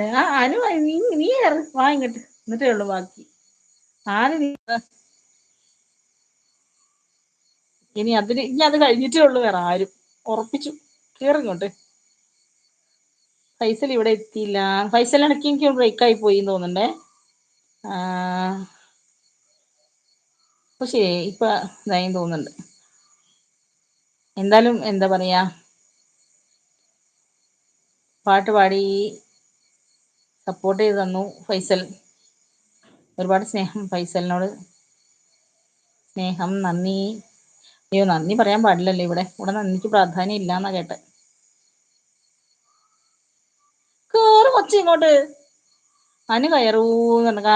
ആ അനു നീ കയറി വാ ഇങ്ങോട്ട്, എന്നിട്ടേ ഉള്ളു ബാക്കി. ആര് നീ ഇനി അത് കഴിഞ്ഞിട്ടേ ഉള്ളു വേറെ ആരും. ഉറപ്പിച്ചു. കേറിങ്ങോട്ട്. ഫൈസൽ ഇവിടെ എത്തിയില്ല. ഫൈസൽ ഇടയ്ക്ക് എനിക്ക് ബ്രേക്ക് ആയി പോയി തോന്നുന്നുണ്ടേ. പക്ഷേ ഇപ്പൊ ഇതായി തോന്നുന്നുണ്ട്. എന്തായാലും എന്താ പറയാ, പാട്ട് പാടി സപ്പോർട്ട് ചെയ്ത് തന്നു ഫൈസൽ. ഒരുപാട് സ്നേഹം ഫൈസലിനോട്. സ്നേഹം, നന്ദി. അയ്യോ, നന്ദി പറയാൻ പാടില്ലല്ലോ ഇവിടെ നന്ദിക്ക് പ്രാധാന്യം ഇല്ലാന്നാ കേട്ടെ. കേറ് കൊച്ചി ഇങ്ങോട്ട്. അനു കയറൂന്ന് പറഞ്ഞ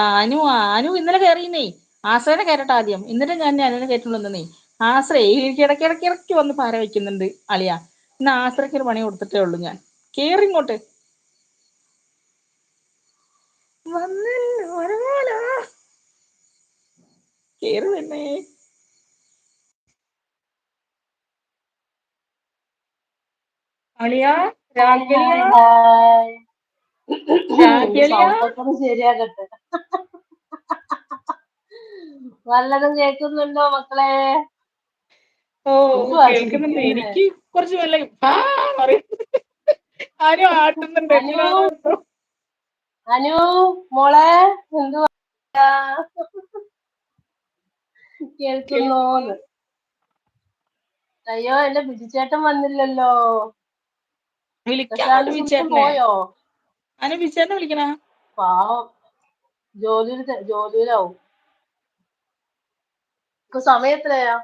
അനു ഇന്നലെ കയറിയെന്നേ. ആശ്രയനെ കയറട്ടെ ആദ്യം, എന്നിട്ട് ഞാൻ അനുവിനെ കയറ്റുള്ളൂ. ആശ്രയ ഇടയ്ക്കിടയ്ക്ക് വന്ന് പാര വയ്ക്കുന്നുണ്ട് അളിയ. ഇന്ന് ആശ്രയ്ക്ക് ഒരു പണി കൊടുത്തിട്ടേ ഉള്ളൂ ഞാൻ. കേറിങ്ങോട്ട്. കേറി തന്നെ. അളിയ രാഗലിയ സൗണ്ടൊക്കെ ശരിയാകട്ടെ. വല്ലതും കേൾക്കുന്നുണ്ടോ മക്കളെ? ഓ കേൾക്കുന്നുണ്ട്. എനിക്ക് കുറച്ച് വല്ല ആരും ആട്ടുന്നുണ്ട്. എന്തിനാണോ അനു മോളെ, എന്തുവാ കേൾക്കുന്നോന്ന്? അയ്യോ, എന്റെ ബിജുചേട്ടൻ വന്നില്ലല്ലോ. വിളിക്കാം ബിച്ചേട്ടനെ. പോയോ? അനു ബിച്ചേട്ടനെ വിളിക്കണ. പാവം, ജോലിയിലാവും. സമയത്രയാ?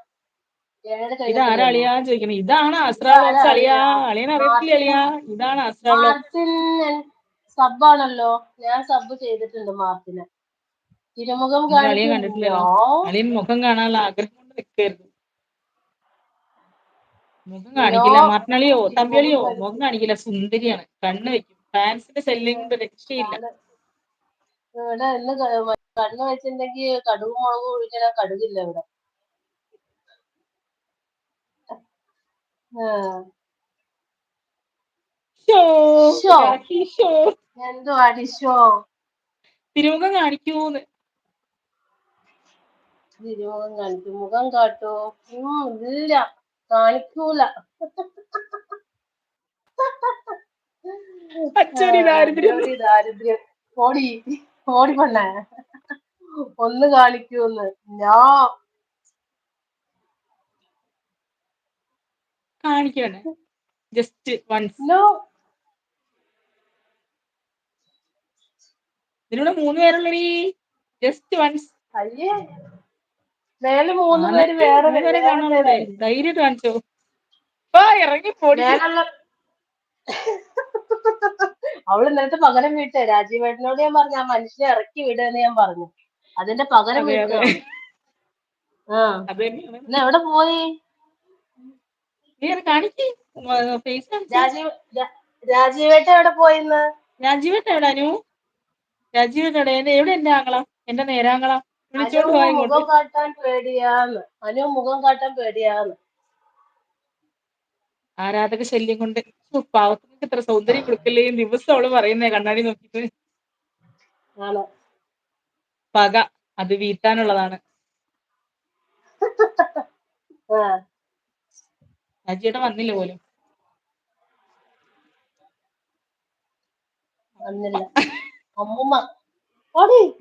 7:00 ഇതാരാ കഴിഞ്ഞിട്ടില്ലല്ലോ. അളിയാ ചോദിക്കണേ. ഇതാണ് ആസ്ട്രാ വ്ലോഗ്സ് അളിയാ. അളിയനെ അറിയത്തില്ല അളിയാ. ഇതാണ് ആസ്ട്രാ വ്ലോഗ്സ്. മാർട്ടിൻ സബ്ബാണല്ലോ. ഞാൻ സബ് ചെയ്തിട്ടുണ്ട് മാർട്ടിനെ. തിരുമുഖം അളിയൻ കണ്ടിട്ടില്ലല്ലോ. അളിയൻ മുഖം കാണാനുള്ള ആഗ്രഹം കൊണ്ട് നിൽക്കായിരുന്നു. മുഖം കാണിക്കില്ല. മാർട്ടിനളിയോ തമ്പിളിയോ മുഖം കാണിക്കില്ല. സുന്ദരിയാണ്. കണ്ണ് വെക്കും. ഫാൻസിന്റെ ശല്യം കൊണ്ട് രക്ഷയില്ല. ഇവിടെ ഇന്ന് കണ്ണ് വെച്ചിട്ടുണ്ടെങ്കിൽ കടുക് മുളക് ഒഴിച്ചാൽ കടുകില്ല ഇവിടെ. എന്തുവാ ഡിഷോ? തിരുമുഖം കാണിക്കൂന്ന്. തിരുമുഖം കാണിക്കും. മുഖം കാട്ടോ? ഇല്ല, കാണിക്കൂല. ദാരിദ്ര്യം. ഓടി പെണ്ണേ, ഒന്ന് കാണിക്കൂന്ന്. കാണിക്കാണ് ജസ്റ്റ് വൺസ്. ഇതിലൂടെ 3 പേരുള്ളീ. Just once. അയ്യേ, മേലെ 3 പേര് വേറെ കാണാനുള്ളതേ. ധൈര്യം കാണിച്ചോ. ഇറങ്ങി പോടി. അവള് ഇന്നലത്തെ പകരം വീട്ടെ. രാജീവേട്ടനോട് ഞാൻ പറഞ്ഞു, ആ മനുഷ്യനെ ഇറക്കി വിടുന്ന് ഞാൻ പറഞ്ഞു. അതിന്റെ പകരം വീട്ടോ. ഇന്ന് എവിടെ പോയി? രാജീവേട്ട എവിടെ പോയിന്ന്? രാജീവേട്ട എവിടെ? അനു രാജീവേട്ട എവിടെ? എന്റെ ആങ്ങള, എന്റെ നേരാങ്ങള വിളിച്ചോണ്ട് പോയി. മുഖം കാട്ടാൻ പേടിയാന്ന്. അനു മുഖം കാട്ടാൻ പേടിയാന്ന്. ആരാധക ശല്യം കൊണ്ട്. പാവത്തിന് ഇത്ര സൗന്ദര്യം കൊടുക്കല്ലേ ദിവസം അവള് പറയുന്നേ കണ്ണാടി നോക്കിട്ട്. പക അത് വീട്ടാനുള്ളതാണ്. രാജിയേട്ടൻ വന്നില്ല പോലും.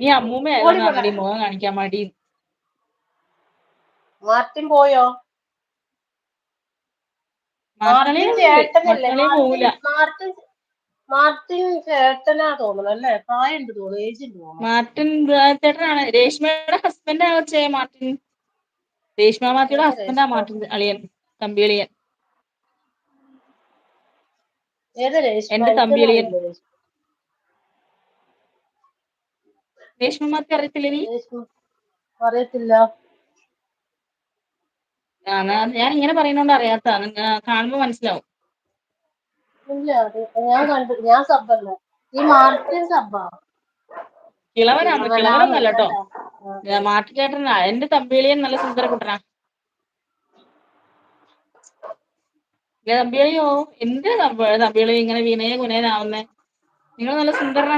നീ അമ്മൂമ്മ ആയതുകൊണ്ടാണ് മുഖം കാണിക്കാൻ മടി. മാർട്ടിൻ പോയോ? മാർട്ടിൻ ചേട്ടനല്ലേ? മാർട്ടിൻ ചേട്ടനാ തോന്നുന്നു അല്ലേ? പ്രായമുണ്ട് തോന്നുന്നു, ഏജ് ഉണ്ട് തോന്നുന്നു. മാർട്ടിൻ ചേട്ടനാണ്. രേഷ്മയുടെ ഹസ്ബൻഡ് ആവച്ചേ മാർട്ടിൻ. രേഷ്മ മാത്തിയുടെ ഹസ്ബൻഡാ മാർട്ടിൻ അളിയൻ, തമ്പി അളിയൻ. എന്റെ തമ്പി അളിയൻ. രേഷ്മ മാത്തി അറിയത്തില്ല നീ? അറിയത്തില്ല. ഞാൻ ഇങ്ങനെ പറയുന്നോണ്ട് അറിയാത്ത. കാണുമ്പോ മനസ്സിലാവും. ഇല്ല, ഞാൻ സബ്ബല്ല. ഈ മാർട്ടിൻ സബ്ബാ. കിളവനൊന്നല്ല കേട്ടോ. മാർട്ടിൻ ചേട്ടനാ. എന്റെ തമ്പിളിയൻ നല്ല സുന്ദര കുട്ടനാ. തമ്പിളിയോ? എന്ത് തമ്പിളി ഇങ്ങനെ വിനയ കുനയനാവുന്നേ? നിങ്ങൾ നല്ല സുന്ദരനാ